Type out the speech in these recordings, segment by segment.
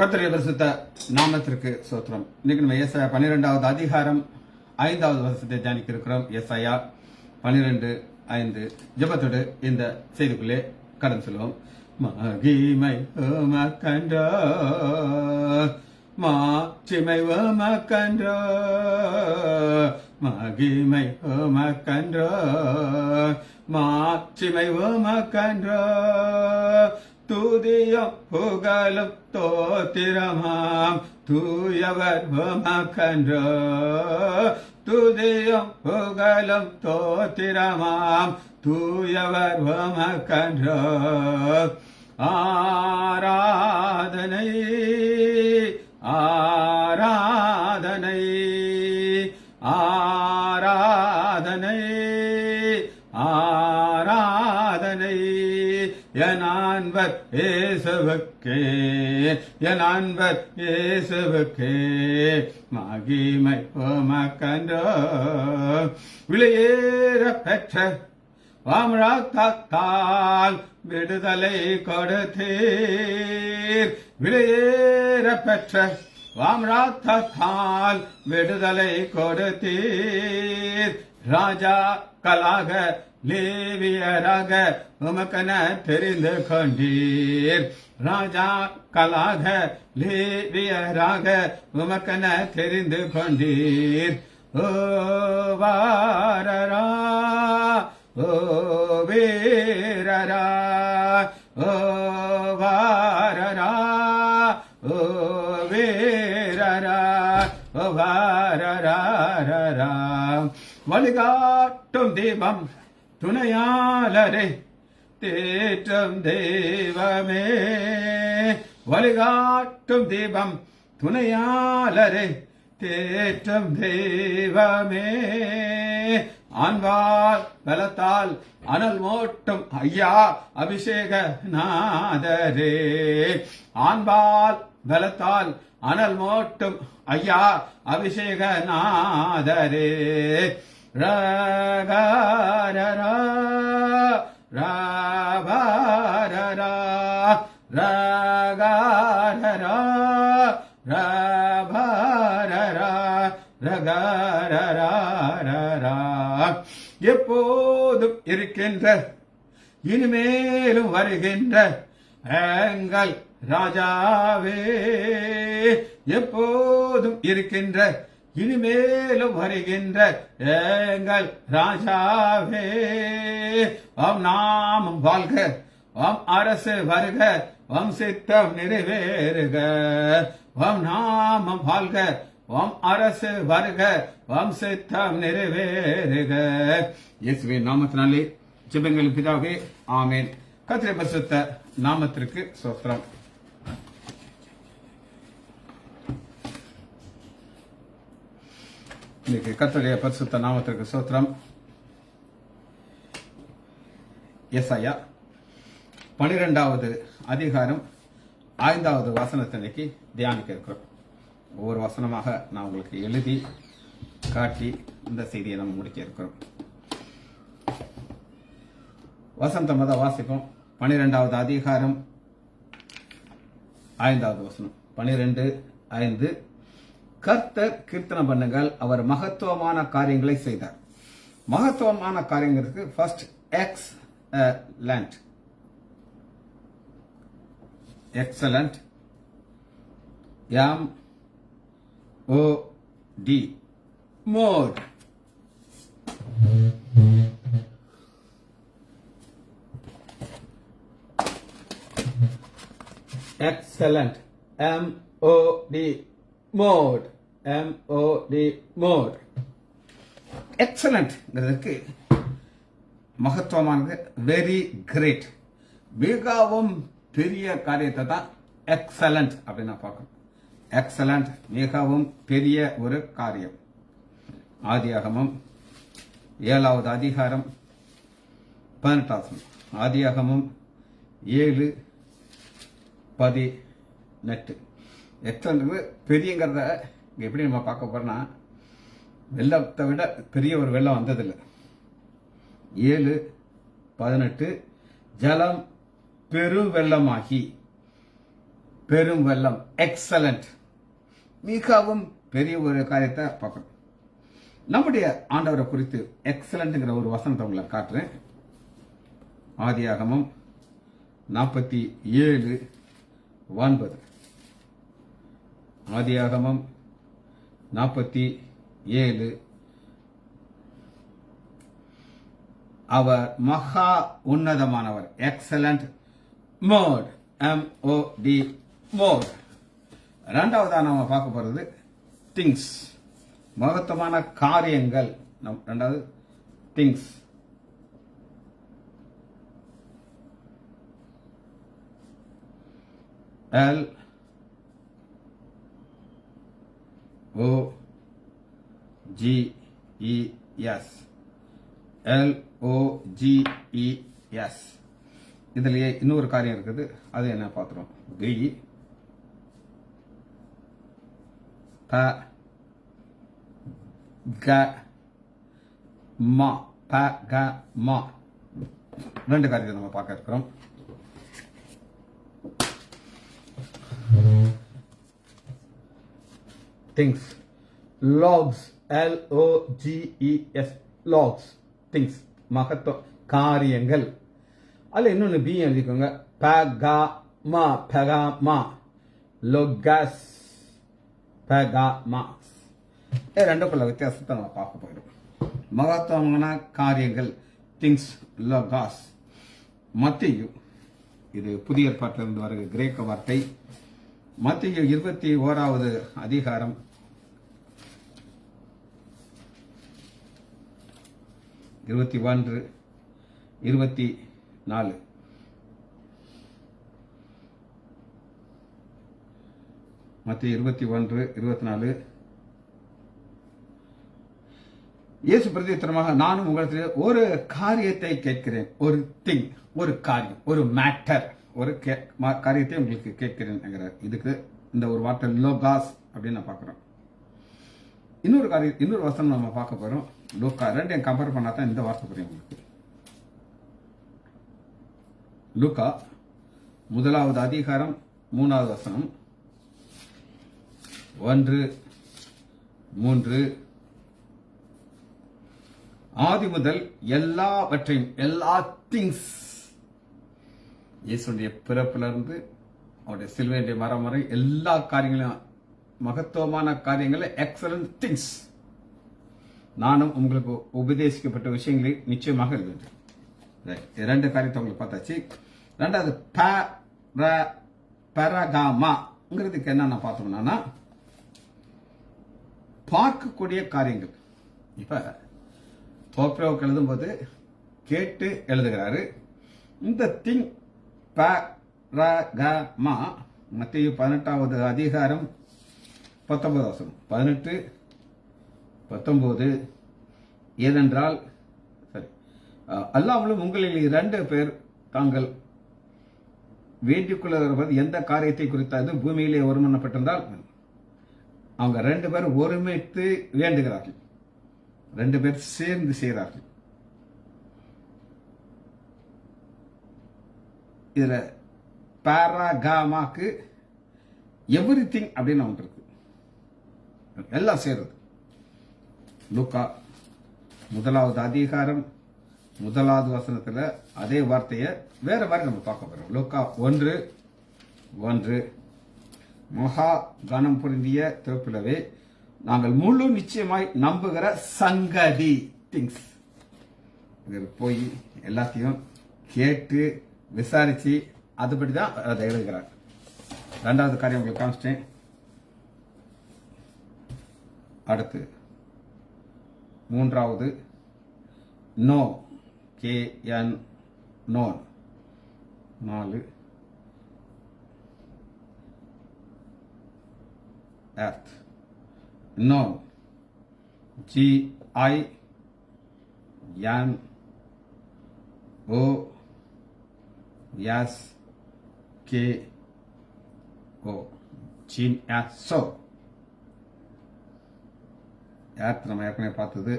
கர்த்தருடைய பரிசுத்த நாமத்திற்கு சோத்திரம். இன்னைக்கு நம்ம ஏசாயா 12வது அதிகாரம் 5வது வசனத்தை தியானிக்க இருக்கிறோம். ஏசாயா 12:5 ஜெபத்தோடு இந்த செய்திக்குள்ளே கடந்து செல்வோம். மகிமை உமக்கன்றோ, மாட்சிமை உமக்கன்றோ, மகிமை உமக்கன்றோ, மாட்சிமை உமக்கன்றோ, துதியும் புகழும் தோத்திரமாம் தூயவர் உமக்கன்றோ, துதியும் புகழும் தோத்திரமாம் தூயவர் உமக்கன்றோ, ஆராதனை ஆராதனை ஆராதனை ஆராதனை என் அன்பர் இயேசுவுக்கே, என் அன்பர் இயேசுவுக்கே மகிமை உமக்கன்றோ, விலையேற பெற்ற வாமராத்தால் விடுதலை கொடுத்தீர், விலையேற பெற்ற வாமராத்தால் விடுதலை கொடுத்தீர், ராஜா கலாக லேவியராக உமக்கென தெரிந்து கொண்டீர், ராஜா கலாக லேவியராக உமக்கென தெரிந்து கொண்டீர், ஓ வாரரா ஓ வீரரா ஓ வாரரா ஓ வீரரா ஓ வாரரா வழிகாட்டும் தீபம் துணையாளரே தேற்றும் தெய்வமே, வழிகாட்டும் தீபம் துணையாளரே தேற்றும் தெய்வமே, ஆன்பால் பலத்தால் அனல் மூட்டும் ஐயா அபிஷேக நாதரே, ஆன்பால் பலத்தால் அனல் மூட்டும் ஐயா அபிஷேக நாதரே, ரகரரா ரபாரரா ரகரரா ரபாரரா ரகரரா, எப்போதும் இருக்கின்ற இனிமேலும் வருகின்ற எங்கள் ராஜாவே, எப்போதும் இருக்கின்ற இனிமேலும் வருகின்ற எங்கள் ராஜாவே, உம் நாமம் வாழ்க, உம் அரசு வருக, உம் சித்தம் நிறைவேறுக, உம் நாமம் வாழ்க, உம் அரசு வருக, உம் சித்தம் நிறைவேறுக. இயேசுவின் நாமத்தினாலே ஜெபங்கள் பிதாவே, ஆமென். கர்த்தருடைய பரிசுத்த நாமத்திற்கு ஸ்தோத்திரம். இன்னைக்கு கர்த்தருடைய பரிசுத்த நாமத்திற்கு ஸ்தோத்திரம். ஏசாயா 12வது அதிகாரம் 5வது வசனத்தை இன்னைக்கு தியானிக்க இருக்கிறோம். ஒவ்வொரு வசனமாக நான் உங்களுக்கு எழுதி காட்டி இந்த செய்தியை நம்ம முடிக்க இருக்கிறோம். வசனத்தை முதல் வாசிப்போம். 12வது அதிகாரம் 5வது வசனம். 12:5 கர்த்தர் கீர்த்தனம் பண்ணுங்கள், அவர் மகத்துவமான காரியங்களை செய்தார். மகத்துவமான காரியங்களுக்கு first excellent, excellent, MOD, MOD, excellent, MOD, MOD, MOD, MOD. எக்ஸலண்ட்ங்கிறதுக்கு மகத்துவமானது, வெரி கிரேட், மிகவும் பெரிய காரியத்தை தான் எக்ஸலண்ட் அப்படின்னு பார்க்கணும். எக்ஸலண்ட் மிகவும் பெரிய ஒரு காரியம். ஆதியாகமம் 7வது அதிகாரம் 18. ஆதியாகமம் 7:18. எக்ஸலண்ட் பெரியங்கிறத எப்படி நம்ம பார்க்க போறோம்னா, வெள்ளத்தை விட பெரிய ஒரு வெள்ளம் வந்ததில்லை. 7:18 ஜலம் பெருவெள்ளமாகி பெரும் வெள்ளம். எக்ஸலண்ட். மிகவும் பெரிய ஒரு காரியத்தை பார்க்கணும். நம்முடைய ஆண்டவரை குறித்து எக்ஸலண்ட்ங்கிற ஒரு வசனத்தை உங்களை காட்டுறேன். ஆதியாகமம் 47:9. ஆதியாகமம் 47. அவர் மகா உன்னதமானவர். Excellent MOD. MOD MOD. இரண்டாவதா நாம பார்க்க போறது திங்ஸ். மகத்துவமான காரியங்கள். இரண்டாவது திங்ஸ். LOGES. LOGES. இதுலயே இன்னொரு காரியம் இருக்குது. அது என்ன பார்க்கிறோம்? கி ப க மா. ப க மா. ரெண்டு காரியத்தை நம்ம பார்க்க இருக்கிறோம். Things. Logs. LOGES. Logs. Things. மகத்துவம் காரியங்கள். அதுல இன்னொன்னு பி எழுதிக்கோங்க. பகமா. பகமா. லோகஸ். பகமா. ரெண்டுக்குள்ள வித்தியாசத்தை நம்ம பார்க்க போயிடும். மகத்துவமான காரியங்கள் திங்ஸ். லோகாஸ். மத்தேயு. இது புதிய ஏற்பாட்டிலிருந்து வருகிற கிரேக்க வார்த்தை. மத்தேயு 21வது அதிகாரம் 21, 24. மத்தேயு 21, 24. இயேசு பிரதித்திரமாக, நானும் உங்களிடத்தில் ஒரு காரியத்தை கேட்கிறேன். ஒரு திங், ஒரு காரியம், ஒரு மேட்டர், ஒரு காரியத்தை உங்களுக்கு கேட்கிறேன். இதுக்கு இந்த ஒரு வார்த்தை லோகாஸ் அப்படின்னு நான் பார்க்கிறோம். இன்னொரு காரியம், இன்னொரு வசனம் நம்ம பார்க்க போறோம். லூக்கா. ரெண்டையும் கம்பேர் பண்ணா தான் இந்த வார்த்தை புரியும் உங்களுக்கு. லூக்கா 1வது அதிகாரம் 3வது வசனம். 1:3. ஆதி முதல் எல்லாவற்றையும், எல்லா திங்ஸ், இயேசுடைய பிறப்பிலிருந்து அவருடைய சிலுவையுடைய மரம் வரை எல்லா காரியங்களையும், மகத்துவமான காரியங்களை, எக்ஸலன்ட் திங்ஸ், நானும் உங்களுக்கு உபதேசிக்கப்பட்ட விஷயங்களை நிச்சயமாக எழுதுகிறேன். இரண்டு காரியத்தை உங்களுக்கு பார்த்தாச்சு. ரெண்டாவது பரகாமாங்கிறதுக்கு என்னன்னா பார்த்தோம்னா பார்க்கக்கூடிய காரியங்கள். இப்ப தோப்ரோவுக்கு எழுதும்போது கேட்டு எழுதுகிறாரு. இந்த திங் பரகமா மத்தேயு 18வது அதிகாரம் 19 வசனம். 18, 19. ஏனென்றால் சரி, அல்லாமலும் உங்களில் 2 பேர் தாங்கள் வேண்டிக் கொள்வது எந்த காரியத்தை குறித்தாது பூமியிலே ஒருமனப்பட்டிருந்தால் அவங்க 2 பேர் ஒருமித்து வேண்டுகிறார்கள். 2 பேர் சேர்ந்து செய்கிறார்கள். இதுல பாராகாமாக்கு எவ்ரிதிங் அப்படின்னு ஒன்று இருக்கு. எல்லாம் சேர்றது. லூக்கா 1வது அதிகாரம் 1வது வசனத்துல அதே வார்த்தையை வேற மாதிரி நம்ம பார்க்க போறோம். லூக்கா 1:1. மகா கனம் பொருந்திய திறப்பிலவே நாங்கள் முழு நிச்சயமாய் நம்புகிற சங்கதி திங்ஸ். போய் எல்லாத்தையும் கேட்டு விசாரிச்சு அதுபடிதான் அதை எழுதுகிறார். 2வது காரியம் உங்களுக்கு காமிச்சிட்டேன். அடுத்து 3வது know. KN known. 4 earth. known. GINOON. GINSO. earth நம்ம ஏற்கனவே பார்த்தது.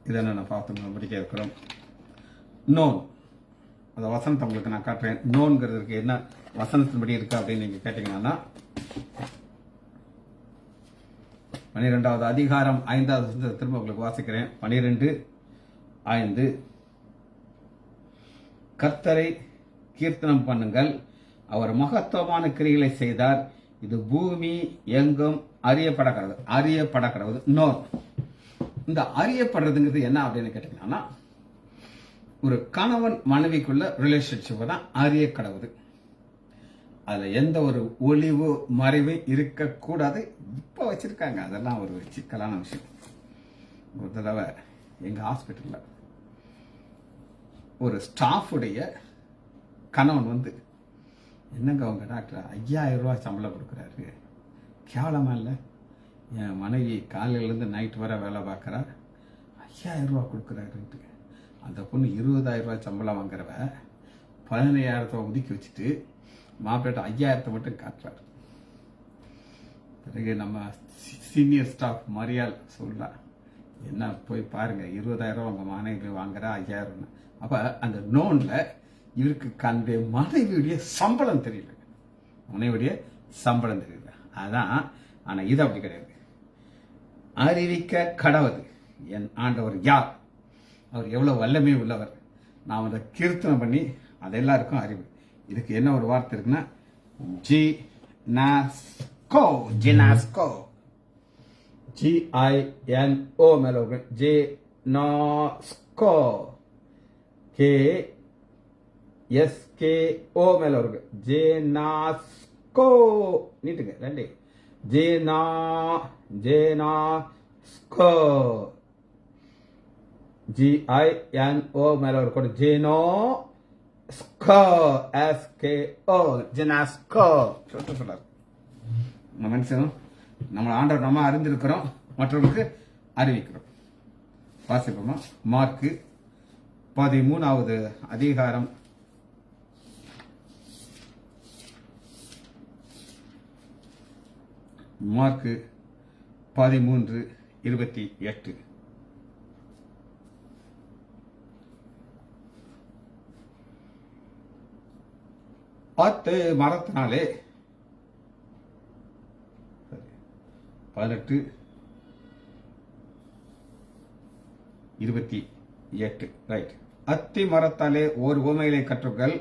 இதை நான் பார்த்து படிக்க இருக்கிறோம். நோன், அந்த வசனத்தை உங்களுக்கு நான் காட்டுறேன். நோன்கிறதுக்கு என்ன வசனத்தின்படி இருக்கு அப்படின்னு நீங்க கேட்டீங்கன்னா, 12வது அதிகாரம் 5வது வசனத்தை திரும்ப உங்களுக்கு வாசிக்கிறேன். 12:5 கர்த்தரை கீர்த்தனம் பண்ணுங்கள், அவர் மகத்துவமான கிரிகளை செய்தார், இது பூமி எங்கும் அறியப்படக்கிறது. நோன், இந்த அறியப்படுறதுங்கிறது என்ன அப்படின்னு கேட்டீங்கன்னா, ஒரு கணவன் மனைவிக்குள்ள ரிலேஷன்ஷிப் தான் அறிய கடவுது. அதுல எந்த ஒரு ஒளிவு மறைவு இருக்கக்கூடாது. இப்ப வச்சிருக்காங்க, அதெல்லாம் ஒரு சிக்கலான விஷயம். ஒரு தடவை எங்க ஹாஸ்பிட்டல்ல ஒரு ஸ்டாஃபுடைய கணவன் வந்து, என்னங்க அவங்க டாக்டர் 5000 ரூபாய் சம்பளம் கொடுக்குறாரு, கேவலமா இல்லை? என் மனைவி காலையிலேருந்து நைட் வர வேலை பார்க்குறா, 5000 ரூபா கொடுக்குறாருன்ட்டு. அந்த பொண்ணு 20,000 ரூபாய் சம்பளம் வாங்குறவ 15,000 ஒதுக்கி வச்சுட்டு மாப்பிள்ளை 5,000 மட்டும் காட்டுறாரு. பிறகு நம்ம சீனியர் ஸ்டாஃப் மரியாள் சொல்லலாம், என்ன போய் பாருங்க, 20,000 ரூபா உங்க மனைவி வாங்குறா, 5,000. அப்ப அந்த நோன்ல இவருக்கு அந்த மனைவியுடைய சம்பளம் தெரியல, மனைவியுடைய சம்பளம் தெரியல. அதான். ஆனா இது அப்படி கிடையாது. அறிவிக்க கடவுது என் ஆண்டவர் யார், அவர் எவ்வளவு வல்லமை உள்ளவர், நான் அதை கீர்த்தனம் பண்ணி அது எல்லாருக்கும் அறிவு. இதுக்கு என்ன ஒரு வார்த்தை இருக்குன்னா, ஜினாஸ்கோ. GINO மேல ஒரு ஜினாஸ்கோ, KSKO மேல இருக்கு, ஜினாஸ்கோ. நீட்டுங்க ரெண்டு, ஜினாஸ்கோ. GINO மேல ஒரு ஜினோ ஸ்கோ, SKO, ஜினாஸ்கோ. சொல்றாரு நம்ம மனுஷனும் நம்ம ஆண்டவர் நம்ம அறிந்திருக்கிறோம், மற்றவர்களுக்கு அறிவிக்கிறோம். வாசிப்போமா? மார்க்கு 13வது அதிகாரம் 13:28. அத்து மரத்தினாலே 18:28 ரைட். அத்தி மரத்தாலே ஓர் உவமையிலே கற்றுக்கள்,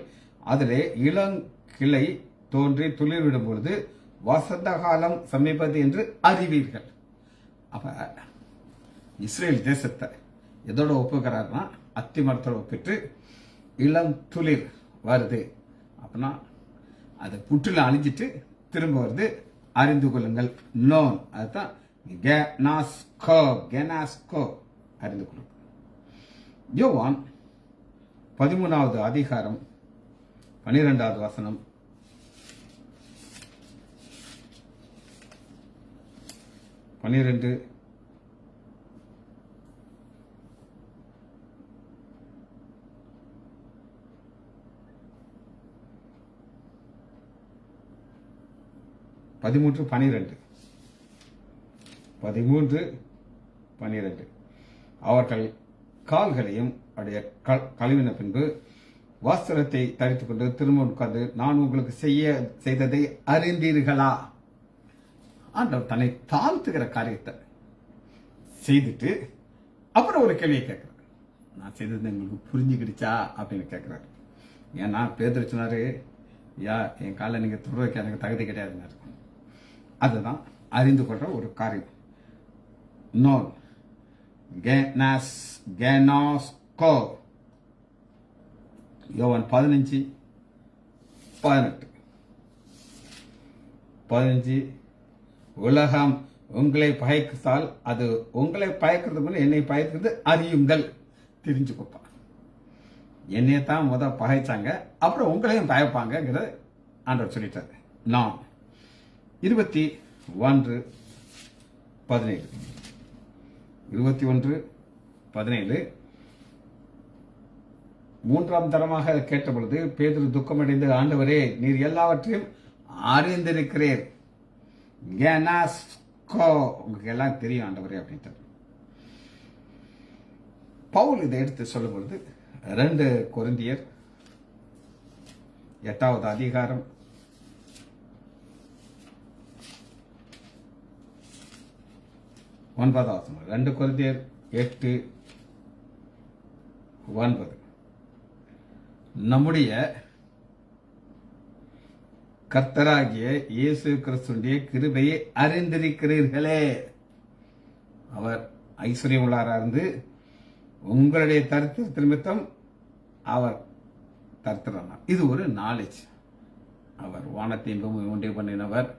அதிலே இளங்கிளை தோன்றி துளிர்விடும் பொழுது வசந்த காலம் சமீபது என்று அறிவீர்கள். அப்ப இஸ்ரேல் தேசத்தை எதோட ஒப்புக்கிறாருன்னா, அத்தி மரத்தோட ஒப்பிட்டு இளம் துளிர் வருது அப்படின்னா அதை புற்றுல அழிஞ்சிட்டு திரும்ப வருது, அறிந்து கொள்ளுங்கள். நோன், அதுதான் கெனாஸ்கோ, அறிந்து கொள்ளுங்கள். யோவான் 13வது அதிகாரம் 12வது வசனம். 12 13:12 அவர்கள் கால்களையும் அடைய கழுவின பின்பு வஸ்திரத்தை தரித்துக் கொண்டு திரும்ப உட்கார்ந்து, நான் உங்களுக்கு செய்ததை அறிந்தீர்களா? ஆண்டவர் தன்னை தாழ்த்துகிற காரியத்தை செய்துட்டு அப்புறம் ஒரு கேள்வியை கேட்கிறார், நான் செய்தது உங்களுக்கு புரிஞ்சுக்கிடுச்சா அப்படின்னு கேட்கிறாரு. ஏன்னா பேதுரு சொன்னாரு, என் காலை நீங்க தொட வைக்க எனக்கு தகுதி கிடையாதுன்னு. அதுதான் அறிந்து கொள்ற ஒரு காரியம். நோன், கெனாஸ்கோ. யோவான் 15:18 உலகம் உங்களை பயத்தால் அது உங்களை பயக்கிறது, என்னை பயக்கிறது அறியுங்கள். தெரிஞ்சுக்கோப்பா, என்னையத்தான் பகைச்சாங்க, அப்புறம் உங்களையும் பயப்பாங்கிறத ஆண்டவர் சொல்லிட்டாரு. நான் 21:17 மூன்றாம் தரமாக கேட்ட பொழுது பேதுரு துக்கமடைந்து, ஆண்டவரே நீர் எல்லாவற்றையும் அறிந்திருக்கிறீர், உங்களுக்கு எல்லாம் தெரியும் ஆண்டவரே அப்படின்ட்டு. பவுல் இதை எடுத்து சொல்லும் பொழுது 2 கொரிந்தியர் 8வது அதிகாரம் 9வது வசனம். 2 கொரிந்தியர் 8:9. நம்முடைய கர்த்தராகிய இயேசு கிறிஸ்துவின் கிருபையை அறிந்திருக்கிறீர்களே. அவர் ஐஸ்வர்யம் உள்ளாரா இருந்து உங்களுடைய தரித்திரத்து நிமித்தம் அவர் தரித்திரனார். இது ஒரு நாலேஜ். அவர் வானத்தையும் பூமியை உண்டு பண்ணினவர்.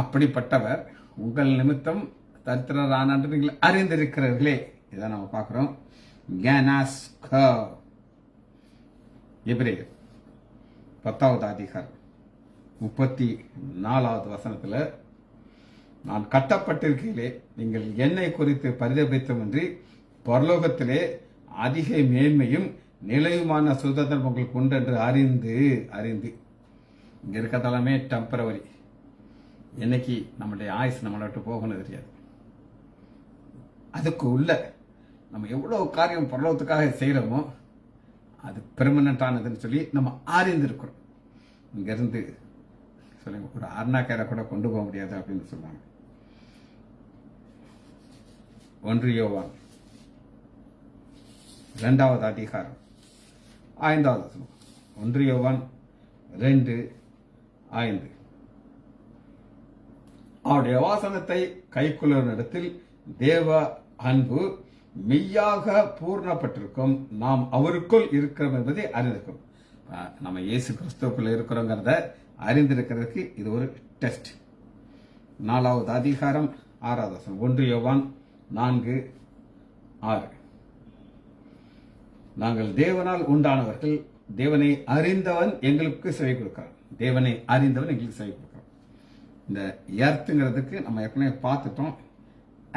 அப்படிப்பட்டவர் உங்கள் நிமித்தம் தரித்திரரான நீங்கள் அறிந்திருக்கிறீர்களே. இதை நம்ம பார்க்கிறோம். எபிரேயர் 10வது அதிகாரம் 34வது வசனத்துல, நான் கட்டப்பட்டிருக்கையிலே நீங்கள் என்னை குறித்து பரிதபித்தமின்றி பரலோகத்திலே அதிக மேன்மையும் நிலையுமான சுதந்திரம் உங்களுக்கு உண்டு என்று அறிந்து இங்க இருக்கிறதெல்லாமே டெம்பரவரி. என்னைக்கு நம்மளுடைய ஆயுஸ் நம்மளை விட்டு போகணும் தெரியாது. அதுக்கு உள்ள நம்ம எவ்வளவு காரியம் பரலோகத்துக்காக செய்யறோமோ அது பெர்மனண்டானதுன்னு சொல்லி நம்ம அறிந்திருக்கிறோம். இங்க இருந்து சொல்லுங்க, ஒரு அருணாக்கரை கூட கொண்டு போக முடியாது அப்படின்னு சொல்லுவாங்க. 1 யோவான் 2வது அதிகாரம் 5வது வசனம். 1 யோவான் 2:5. அவருடைய வாசனத்தை கைக்கொள்ளும் இடத்தில் தேவ அன்பு மெய்யாக பூர்ணப்பட்டிருக்கும். நாம் அவருக்குள் இருக்கிறோம் என்பதை அறிந்திருக்கிறோம். நம்ம இயேசு கிறிஸ்துவுக்குள்ள இருக்கிறோங்கிறத அறிந்திருக்கிறதுக்கு இது ஒரு டெஸ்ட். 4வது அதிகாரம் 6வது வசனம். 1 யோவான் 4:6. நாங்கள் தேவனால் உண்டானவர்கள், தேவனை அறிந்தவன் எங்களுக்கு செவி கொடுக்கிறான். தேவனை அறிந்தவன் எங்களுக்கு செவி கொடுக்கிறான். இந்த எர்த்துங்கிறதுக்கு நம்ம ஏற்கனவே பார்த்துட்டோம்.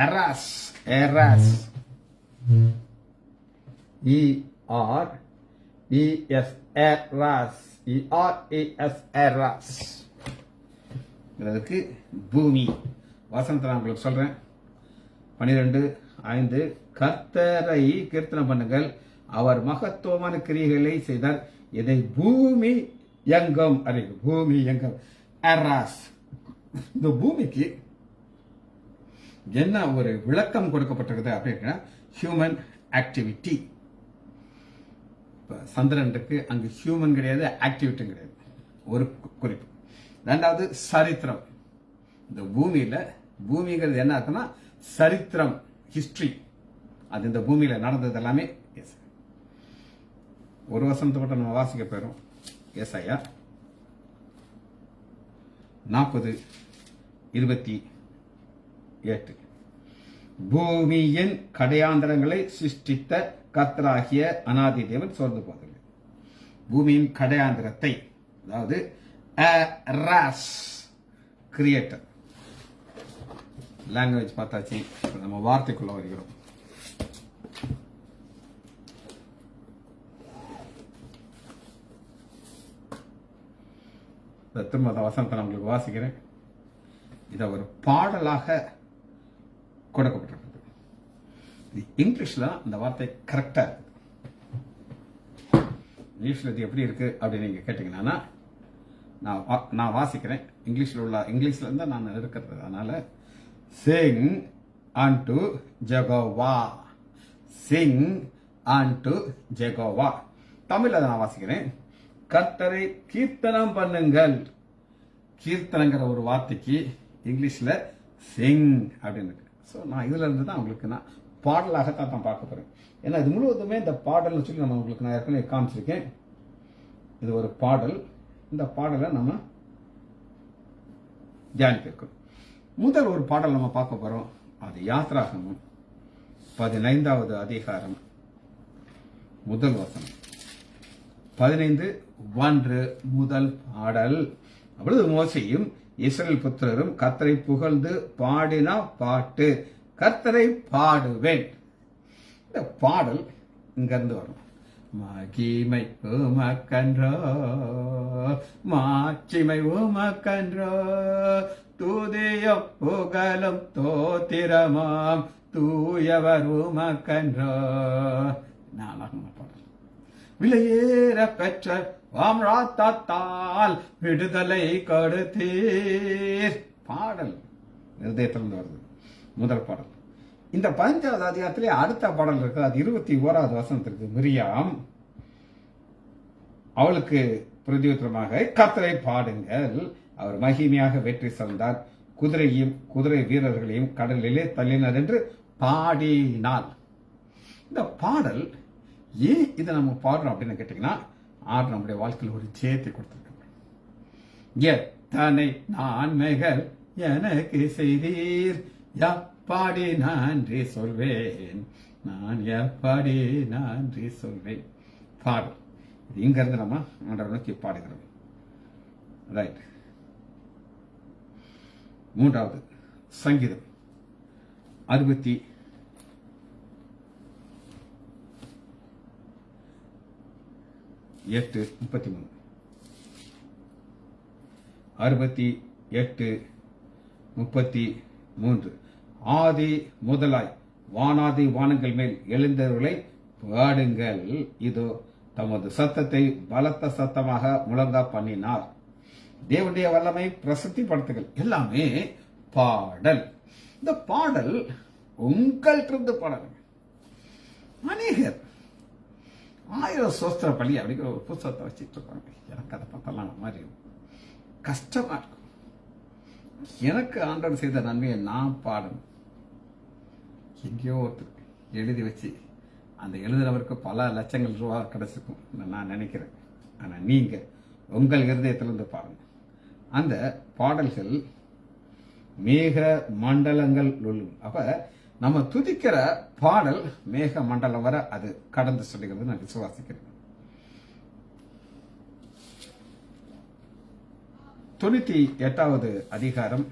எராஸ் பூமி. வசனத்தை நான் உங்களுக்கு சொல்றேன். 12:5. கர்த்தரை கீர்த்தனம் பண்ணுங்கள், அவர் மகத்துவமான கிரியைகளை செய்தார். இதை பூமி எங்கும் அறியும். பூமி எங்கும் எராஸ். இந்த பூமிக்கு என்ன ஒரு விளக்கம் கொடுக்கப்பட்டிருக்குது அப்படின்னா, ஹியூமன் ஆக்டிவிட்டி. சந்திரனுக்கு அங்கு ஹியூமன் கிடையாது, ஆக்டிவிட்டி கிடையாது. ஒரு குறிப்பு. 2வது சரித்திரம். இந்த பூமிங்கிறது என்ன அர்த்தம்னா சரித்திரம், ஹிஸ்டரி. அது இந்த பூமியில நடந்தது எல்லாமே. ஒரு வசனத்தை மட்டும் நம்ம வாசிக்க போயிடும். ஏசாயா 40:28. பூமியின் கடையாந்தரங்களை சிருஷ்டித்த கர்த்தராகிய அநாதி தேவன் சோர்ந்து போவதில்லை. பூமியின் கடையாந்திரத்தை, அதாவது கிரியேட்டர். லாங்குவேஜ் பார்த்தாச்சு, நம்ம வார்த்தைக்குள்ள வருகிறோம். திரும்ப வசனத்தை நான் உங்களுக்கு வாசிக்கிறேன். இதை ஒரு பாடலாக கொடுக்கப்பட்டிருக்கிறது. இங்கிலீஷ்ல இந்த வார்த்தை கரெக்டா இருக்கு. இங்கிலீஷ்ல இது எப்படி இருக்கு அப்படின்னு நீங்க கேட்டீங்கன்னா, நான் வாசிக்கிறேன். இங்கிலீஷ்ல இருந்தா நான் இருக்கிறது. அதனால sing unto Jehovah, sing unto Jehovah. தமிழ்ல நான் வாசிக்கிறேன். கர்த்தரை கீர்த்தனம் பண்ணுங்கள். கீர்த்தனங்கிற ஒரு வார்த்தைக்கு இங்கிலீஷ்ல சிங் அப்படின்னு இருக்கு. ஸோ நான் இதுல இருந்து தான் உங்களுக்கு நான் பாடலாகத்தான் பார்க்க போறேன். ஏன்னா இது முழுவதுமே இந்த பாடல்னு சொல்லி நம்ம உங்களுக்கு நான் ஏற்கனவே காமிச்சிருக்கேன். இது ஒரு பாடல். இந்த பாடலை நம்ம தியானிக்க இருக்கோம். முதல் ஒரு பாடல் நம்ம பார்க்க போறோம். அது யாத்ராகமம் 15வது அதிகாரம் முதல் வசனம். 15:1 முதல் பாடல். அப்பொழுது மோசேயும் இஸ்ரவேல் புத்திரரும் கர்த்தரை புகழ்ந்து பாடின பாட்டு, கர்த்தரை பாடுவேன். இந்த பாடல் இங்க இருந்து வரும். மகிமை உமக்கன்றோ, மாட்சிமை உமக்கன்றோ, துதியும் புகழும் தோத்திரமாம் தூயவர் உமக்கன்றோ. அழகான பாடல். விலையேற பெற்ற வாம்ராத்தால் விடுதலை கொடுத்தீர். பாடல் இருதயத்திலிருந்து வருது. முதல் பாடல். இந்த 15வது அதிகாரத்திலே அடுத்த பாடல் இருக்கு. அது 21வது வசனத்திற்கு. மிரியாம் அவளுக்கு பிரதியுத்தரமாக, கர்த்தரை பாடுங்கள், அவர் மகிமையாக வெற்றி சிறந்தார், குதிரை வீரர்களையும் கடலிலே தள்ளினார் என்று பாடினாள். இந்த பாடல் ஏன் இதை நம்ம பாடுறோம் அப்படின்னு கேட்டீங்கன்னா, ஆறு நம்முடைய வாழ்க்கையில் ஒரு ஜெயத்தை கொடுத்திருக்காங்க. எத்தனை நன்மைகள் எனக்கு செய்தீர், எப்பாடி நன்றி சொல்வேன், நான் எப்பாடி நன்றி சொல்வேன். பாடல் இது இங்க இருந்து நம்ம ஆண்டவரை நோக்கி பாடுகிறோம். ரைட். 3வது சங்கீதம் 68 33. 68 33. ஆதி முதலாய் வானாதி வானங்கள் மேல் எழுந்தவர்களை பாடுங்கள், இதோ தமது சத்தத்தை பலத்த சத்தமாக முழங்க பண்ணினார். தேவனுடைய வல்லமை பிரசித்திப்படுத்துங்கள். எல்லாமே பாடல். இந்த பாடல் உங்கள்கிட்ட பாடல். அநேகர் 1000 சோஸ்திர பள்ளி அப்படிங்கிற ஒரு புத்தகத்தை வச்சுட்டு இருப்பாங்க. எனக்கு அதை பார்த்தலாம் மாதிரி கஷ்டமா இருக்கும். எனக்கு ஆண்டவர் செய்த நன்மையை நான் பாடணும். எங்கேயோ ஒருத்தர் எழுதி வச்சு அந்த எழுதுறவருக்கு பல லட்சங்கள் ரூபா கிடைச்சிருக்கும் நான் நினைக்கிறேன். ஆனால் நீங்க உங்கள் இருதயத்திலிருந்து பாருங்க. அந்த பாடல்கள் மேக மண்டலங்கள் உள்ளும். அப்ப நம்ம துதிக்கிற பாடல் மேக மண்டலம் வர அது கடந்து சொல்லுகிறது நான் விசுவாசிக்கிறேன். 98வது அதிகாரம்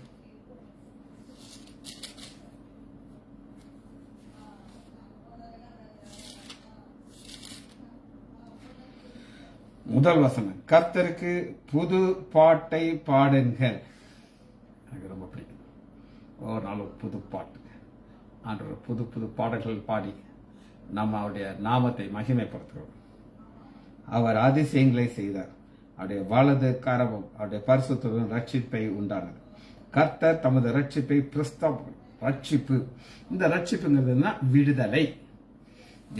முதல் வசனம். கர்த்தருக்கு புது பாட்டை பாடுங்கள். எனக்கு ரொம்ப பிடிக்கும். ஒரு நாள் புது பாட்டு, ஆண்டவர் புது புது பாடல்கள் பாடி நம்ம அவருடைய நாமத்தை மகிமைப்படுத்துகிறோம். அவர் அதிசயங்களை செய்தார். அவருடைய வலது கரமும் அவருடைய பரிசுத்தமும் ரட்சிப்பை உண்டானது. கர்த்தர் தமது ரட்சிப்பை ரட்சிப்பு. இந்த ரட்சிப்புங்கிறதுனா விடுதலை.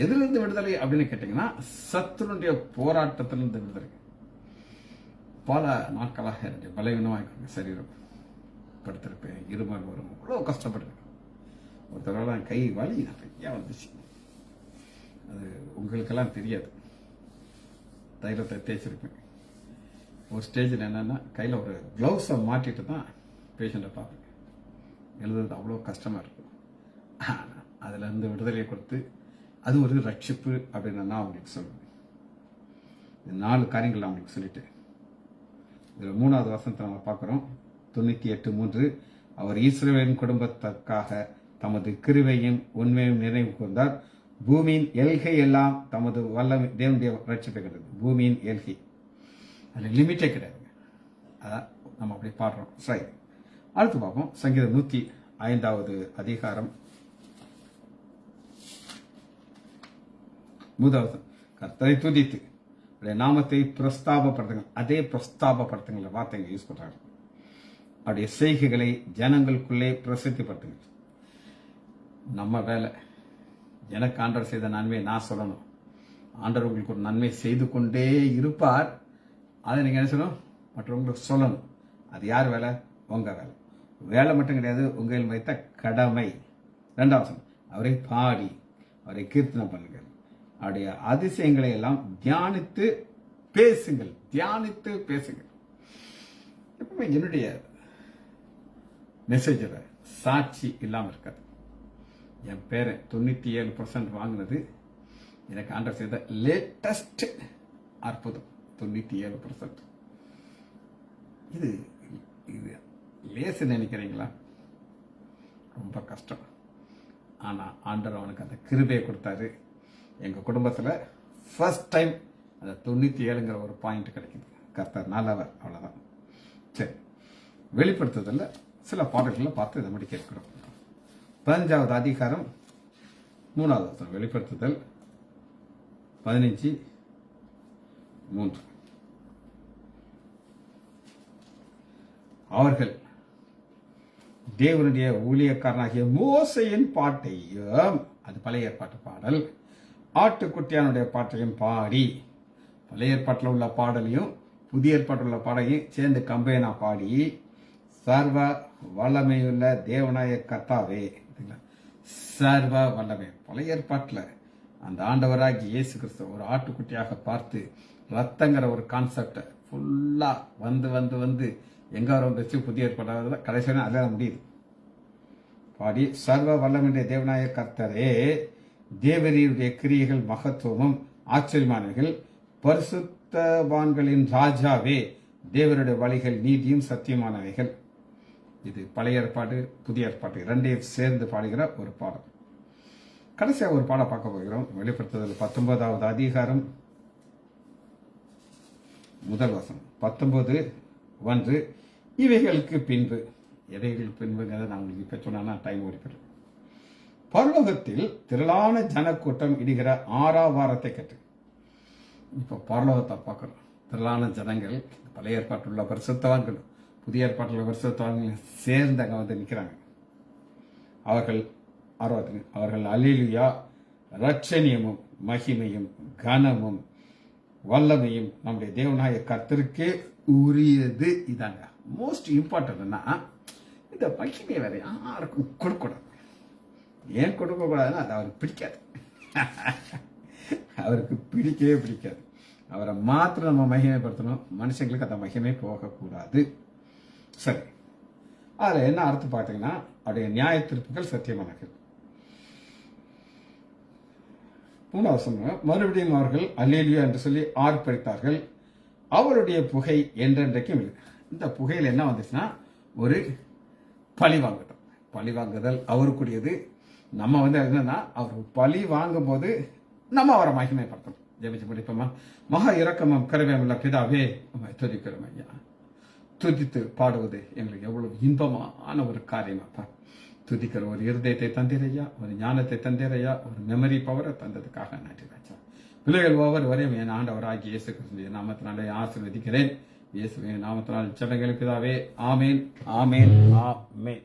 எதிலிருந்து விடுதலை அப்படின்னு கேட்டீங்கன்னா, சத்துருடைய போராட்டத்திலிருந்து விடுதலை. பல நாட்களாக என்னுடைய பலவீனமாக சரீரம் படுத்திருப்பேன். இருமல் வரும், அவ்வளோ கஷ்டப்படுறேன். ஒரு தடவை கை வலி நிறையா வந்துச்சு. அது உங்களுக்கெல்லாம் தெரியாது. தைலத்தை தேய்ச்சிருப்பேன். ஒரு ஸ்டேஜில் என்னன்னா, கையில் ஒரு கிளவுஸை மாட்டிட்டு தான் பேஷண்ட்டை பார்ப்பேன். எழுதுறது அவ்வளோ கஷ்டமாக இருக்கும். ஆனால் அதுலேருந்து விடுதலையை கொடுத்து அது ஒரு ரட்சிப்பு அப்படின்னு நான் அவங்களுக்கு சொல்லுவேன். இந்த 4 காரியங்கள் நான் அவங்களுக்கு சொல்லிட்டேன். இதில் 3வது வசனத்தை நம்ம பார்க்குறோம். 98:3. அவர் இஸ்ரவேலின் குடும்பத்திற்காக தமது கிருபையும் உண்மையும் நினைவு கூர்ந்தார். பூமியின் எல்கை எல்லாம் தமது வல்லமை தேவனுடைய ரட்சிப்பை கிடையாது. பூமியின் எல்கை அதில் லிமிட்டே கிடையாது. அதான் நம்ம அப்படி பாடுறோம். சரி, அடுத்து பார்ப்போம். சங்கீதம் 105வது அதிகாரம் 3வது. கர்த்தரை துதித்து நாமத்தை பிரஸ்தாபப்படுத்துங்கள். அதே பிரஸ்தாபப்படுத்துங்கள் வார்த்தைங்க யூஸ் பண்றாங்க. அவருடைய செய்கைகளை ஜனங்களுக்குள்ளே பிரசித்திப்படுத்துங்கள். நம்ம வேலை, எனக்கு ஆண்டவர் செய்த நன்மையை நான் சொல்லணும். ஆண்டவர் உங்களுக்கு ஒரு நன்மை செய்து கொண்டே இருப்பார். அதை நீங்க என்ன சொல்லணும்? மற்றவங்களுக்கு சொல்லணும். அது யார் வேலை? உங்க வேலை. வேலை மட்டும் கிடையாது, உங்கள் வைத்த கடமை. 2வது, அவரை பாடி அவரை கீர்த்தனம் பண்ணுங்கள். அவருடைய அதிசயங்களை எல்லாம் தியானித்து பேசுங்கள். தியானித்து பேசுங்கள். எப்பவுமே என்னுடைய மெசேஜில் சாட்சி இல்லாமல் இருக்காது. என் பேரை 97% வாங்கினது எனக்கு ஆண்டவர் செய்த லேட்டஸ்ட் அற்புதம். 97%. இது இது லேசு நினைக்கிறீங்களா? ரொம்ப கஷ்டம். ஆனால் ஆண்டவர் அவனுக்கு அந்த கிருபையை கொடுத்தாரு. எங்கள் குடும்பத்தில் ஃபர்ஸ்ட் டைம் அந்த 97ங்கிற ஒரு பாயிண்ட் கிடைக்குது. கர்த்தர் நல்லவர், அவ்வளோதான். சரி, வெளிப்படுத்துதல்ல சில பாடல்களை பார்த்து இதை மட்டும் கேட்கிறோம். 15வது அதிகாரம் 3வது வசனம். வெளிப்படுத்துதல் 15:3. அவர்கள் தேவனுடைய ஊழியக்காரனாகிய மோசையின் பாட்டையும், அது பழைய ஏற்பாட்டு பாடல், ஆட்டுக்குட்டியானுடைய பாட்டையும் பாடி, பழைய ஏற்பாட்டில் உள்ள பாடலையும் புதிய ஏற்பாட்டில் உள்ள பாடலையும் சேர்ந்து கம்பைனா பாடி, சர்வ வல்லமையுள்ள தேவனாய கர்த்தாவே, சர்வ வல்லமை. பழைய ஏற்பாட்டில் அந்த ஆண்டவராகி இயேசு கிறிஸ்து ஒரு ஆட்டுக்குட்டியாக பார்த்து ரத்தங்கிற ஒரு கான்செப்டை ஃபுல்லா வந்து வந்து வந்து எங்க வந்துச்சு புதிய ஏற்பாடு கடைசியாக அதில் முடியுது. பாடி, சர்வ வல்லமையுடைய தேவனாய கர்த்தரே, தேவரீருடைய கிரியைகள் மகத்துவமும் ஆச்சரியமானவைகள், பரிசுத்தவான்களின் ராஜாவே, தேவருடைய வழிகள் நீதியும் சத்தியமானவைகள். இது பழைய ஏற்பாடு புதிய ஏற்பாடு இரண்டையும் சேர்ந்து பாடுகிற ஒரு பாடம். கடைசியாக ஒரு பாடம் பார்க்க போகிறோம். வெளிப்படுத்துதல் 19வது அதிகாரம் 1 வசனம். 19:1. இவைகளுக்கு பின்பு, எதைகளுக்கு பின்புங்கிறத நான் உங்களுக்கு இப்ப சொன்னா டைம் ஓடிப்படும். பரலோகத்தில் திரளான ஜனக்கூட்டம் இடுகிற ஆறாவாரத்தை கேட்டு. இப்ப பரலோகத்தை பார்க்கிறோம். திரளான ஜனங்கள், பழைய ஏற்பாட்டில் உள்ள பரிசுத்தவான்கள் புதிய ஏற்பாட்டில் உள்ள பரிசுத்தவான்கள் சேர்ந்து அங்க வந்து நிற்கிறாங்க. அவர்கள் அல்லேலூயா, ரட்சணியமும் மகிமையும் கனமும் வல்லமையும் நம்முடைய தேவனாய கர்த்தருக்கே உரியது. இதாங்க மோஸ்ட் இம்பார்ட்டன்ட்னா, இந்த மகிமை வேற யாருக்கும் கொடுக்கூடாது. ஏன் கொடுக்க கூடாதுன்னா அது அவருக்கு பிடிக்காது. அவருக்கு பிடிக்கவே பிடிக்காது. அவரை மாத்திரம் நம்ம மகிமைப்படுத்தணும், மனுஷங்களுக்கு அந்த மகிமை போகக்கூடாது. சரி, அதுல என்ன அர்த்தம் பார்த்தீங்கன்னா, அவருடைய நியாய தீர்ப்புகள் சத்தியமானது. 3 மறுபடியும் அவர்கள் அல்லேலூயா என்று சொல்லி ஆர்ப்பரித்தார்கள். அவருடைய புகை என்றென்றைக்கும் இல்லை. இந்த புகையில் என்ன வந்துச்சுன்னா, ஒரு பழி வாங்குதல். பழி வாங்குதல் அவருக்குரியது. நம்ம வந்து என்னன்னா, அவர் பழி வாங்கும் போது நம்ம அவரை மகிமைப்படுத்தணும். ஜெபிச்சு முடிப்போமா? மகா இரக்கமும் கருணையும் உள்ள பிதாவே, நம்ம துதிக்கிறோம் ஐயா. துதித்து பாடுவது எங்களுக்கு எவ்வளவு இன்பமான ஒரு காரியமாப்பா. துதிக்கிற ஒரு இருதயத்தை தந்திரையா, ஒரு ஞானத்தை தந்திரையா, ஒரு மெமரி பவரை தந்ததுக்காக நன்றி ராஜா. பிள்ளைகள் ஒவ்வொருவரையும் என் ஆண்டவராகிய இயேசு கிறிஸ்துவின் நாமத்தினாலே ஆசீர்வதிக்கிறேன். இயேசுவின் நாமத்தினால் ஜெபங்களுக்கு பிதாவே. ஆமேன், ஆமேன், ஆமேன்.